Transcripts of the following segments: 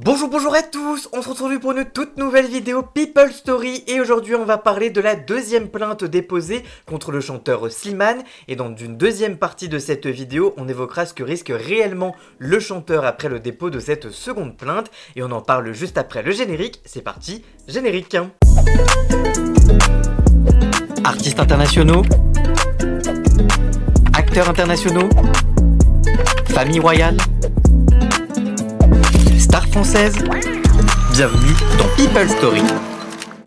Bonjour à tous, on se retrouve pour une toute nouvelle vidéo People Story et aujourd'hui on va parler de la deuxième plainte déposée contre le chanteur Slimane et dans une deuxième partie de cette vidéo on évoquera ce que risque réellement le chanteur après le dépôt de cette seconde plainte et on en parle juste après le générique. C'est parti, générique. Artistes internationaux, acteurs internationaux, famille royale, star française, bienvenue dans People Story.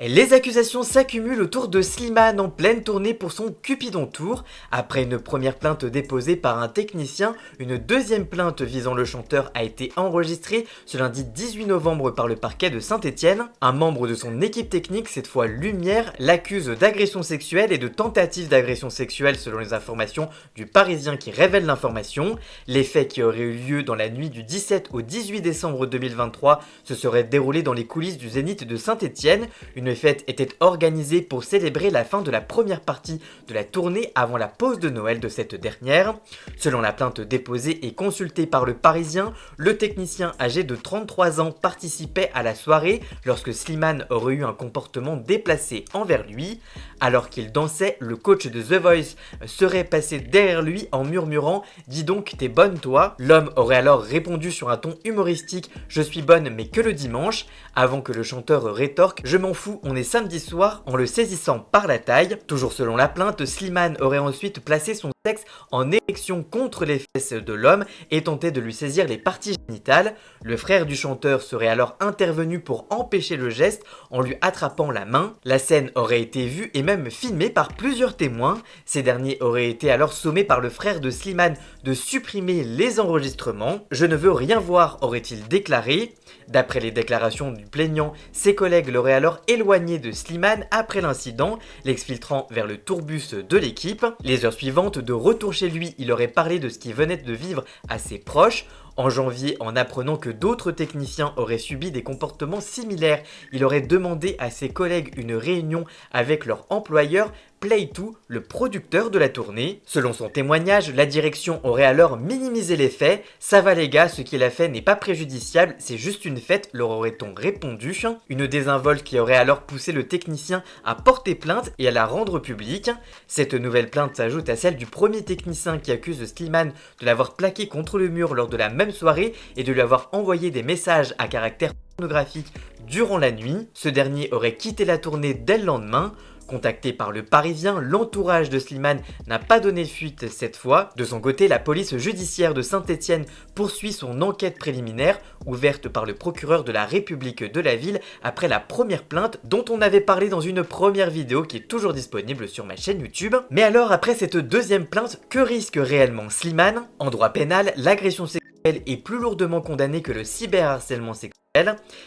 Les accusations s'accumulent autour de Slimane en pleine tournée pour son Cupidon Tour. Après une première plainte déposée par un technicien, une deuxième plainte visant le chanteur a été enregistrée ce lundi 18 novembre par le parquet de Saint-Étienne. Un membre de son équipe technique, cette fois Lumière, l'accuse d'agression sexuelle et de tentative d'agression sexuelle selon les informations du Parisien qui révèle l'information. Les faits qui auraient eu lieu dans la nuit du 17 au 18 décembre 2023 se seraient déroulés dans les coulisses du Zénith de Saint-Étienne. Une fête était organisée pour célébrer la fin de la première partie de la tournée avant la pause de Noël de cette dernière. Selon la plainte déposée et consultée par le Parisien, le technicien âgé de 33 ans participait à la soirée lorsque Slimane aurait eu un comportement déplacé envers lui. Alors qu'il dansait, le coach de The Voice serait passé derrière lui en murmurant « Dis donc, t'es bonne toi ?» L'homme aurait alors répondu sur un ton humoristique « Je suis bonne mais que le dimanche » avant que le chanteur rétorque « Je m'en fous, on est samedi soir » en le saisissant par la taille. Toujours selon la plainte, Slimane aurait ensuite placé son sexe en érection contre les fesses de l'homme et tenté de lui saisir les parties génitales. Le frère du chanteur serait alors intervenu pour empêcher le geste en lui attrapant la main. La scène aurait été vue et même filmée par plusieurs témoins. Ces derniers auraient été alors sommés par le frère de Slimane de supprimer les enregistrements. « Je ne veux rien voir » aurait-il déclaré. D'après les déclarations du plaignant, ses collègues l'auraient alors éloigné de Slimane après l'incident, l'exfiltrant vers le tourbus de l'équipe. Les heures suivantes, de retour chez lui, il aurait parlé de ce qu'il venait de vivre à ses proches. En janvier, en apprenant que d'autres techniciens auraient subi des comportements similaires, il aurait demandé à ses collègues une réunion avec leur employeur Play2, le producteur de la tournée. Selon son témoignage, la direction aurait alors minimisé les faits. « Ça va les gars, ce qu'il a fait n'est pas préjudiciable, c'est juste une fête », leur aurait-on répondu. Une désinvolte qui aurait alors poussé le technicien à porter plainte et à la rendre publique. Cette nouvelle plainte s'ajoute à celle du premier technicien qui accuse Slimane de l'avoir plaqué contre le mur lors de la même soirée et de lui avoir envoyé des messages à caractère pornographique durant la nuit. Ce dernier aurait quitté la tournée dès le lendemain. Contacté par le Parisien, l'entourage de Slimane n'a pas donné fuite cette fois. De son côté, la police judiciaire de Saint-Étienne poursuit son enquête préliminaire, ouverte par le procureur de la République de la ville après la première plainte dont on avait parlé dans une première vidéo qui est toujours disponible sur ma chaîne YouTube. Mais alors, après cette deuxième plainte, que risque réellement Slimane? En droit pénal, l'agression sexuelle est plus lourdement condamnée que le cyberharcèlement sexuel.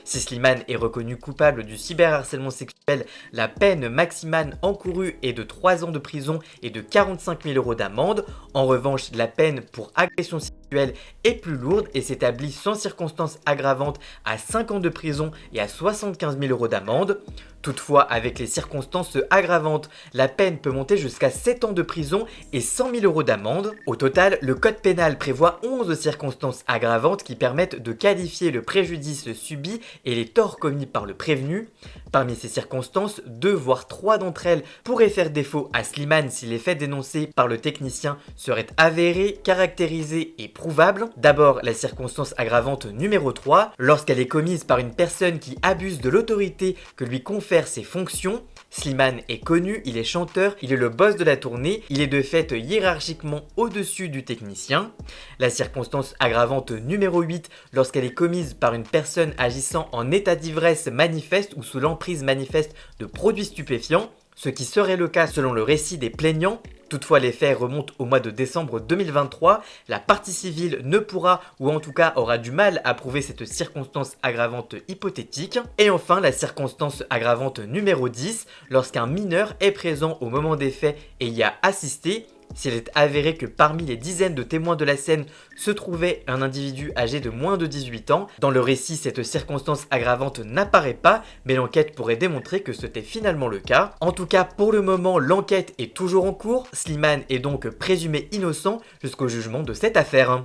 Si Slimane est reconnu coupable du cyberharcèlement sexuel, la peine maximale encourue est de 3 ans de prison et de 45 000 € d'amende. En revanche, la peine pour agression sexuelle est plus lourde et s'établit sans circonstances aggravantes à 5 ans de prison et à 75 000 € d'amende. Toutefois, avec les circonstances aggravantes, la peine peut monter jusqu'à 7 ans de prison et 100 000 € d'amende. Au total, le code pénal prévoit 11 circonstances aggravantes qui permettent de qualifier le préjudice subi et les torts commis par le prévenu. Parmi ces circonstances, 2 voire 3 d'entre elles pourraient faire défaut à Slimane si les faits dénoncés par le technicien seraient avérés, caractérisés et prouvables. D'abord, la circonstance aggravante numéro 3, lorsqu'elle est commise par une personne qui abuse de l'autorité que lui confère ses fonctions. Slimane est connu, il est chanteur, il est le boss de la tournée, il est de fait hiérarchiquement au-dessus du technicien. La circonstance aggravante numéro 8, lorsqu'elle est commise par une personne agissant en état d'ivresse manifeste ou sous l'emprise manifeste de produits stupéfiants, ce qui serait le cas selon le récit des plaignants. Toutefois, les faits remontent au mois de décembre 2023. La partie civile ne pourra, ou en tout cas aura du mal à prouver cette circonstance aggravante hypothétique. Et enfin, la circonstance aggravante numéro 10, lorsqu'un mineur est présent au moment des faits et y a assisté. S'il est avéré que parmi les dizaines de témoins de la scène se trouvait un individu âgé de moins de 18 ans, dans le récit cette circonstance aggravante n'apparaît pas, mais l'enquête pourrait démontrer que c'était finalement le cas. En tout cas, pour le moment, l'enquête est toujours en cours, Slimane est donc présumé innocent jusqu'au jugement de cette affaire.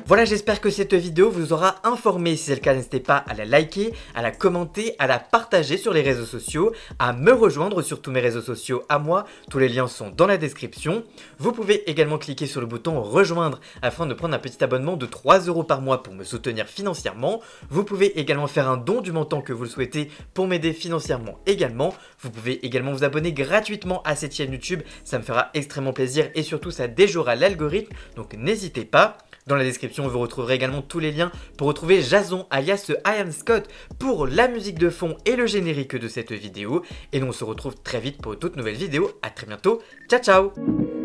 Voilà, j'espère que cette vidéo vous aura informé. Si c'est le cas, n'hésitez pas à la liker, à la commenter, à la partager sur les réseaux sociaux, à me rejoindre sur tous mes réseaux sociaux à moi. Tous les liens sont dans la description. Vous pouvez également cliquer sur le bouton rejoindre afin de prendre un petit abonnement de 3 € par mois pour me soutenir financièrement. Vous pouvez également faire un don du montant que vous le souhaitez pour m'aider financièrement également. Vous pouvez également vous abonner gratuitement à cette chaîne YouTube, ça me fera extrêmement plaisir et surtout ça déjouera l'algorithme, donc n'hésitez pas. Dans la description, vous retrouverez également tous les liens pour retrouver Jason alias I Am Scott pour la musique de fond et le générique de cette vidéo. Et nous on se retrouve très vite pour une toute nouvelle vidéo. A très bientôt, ciao ciao.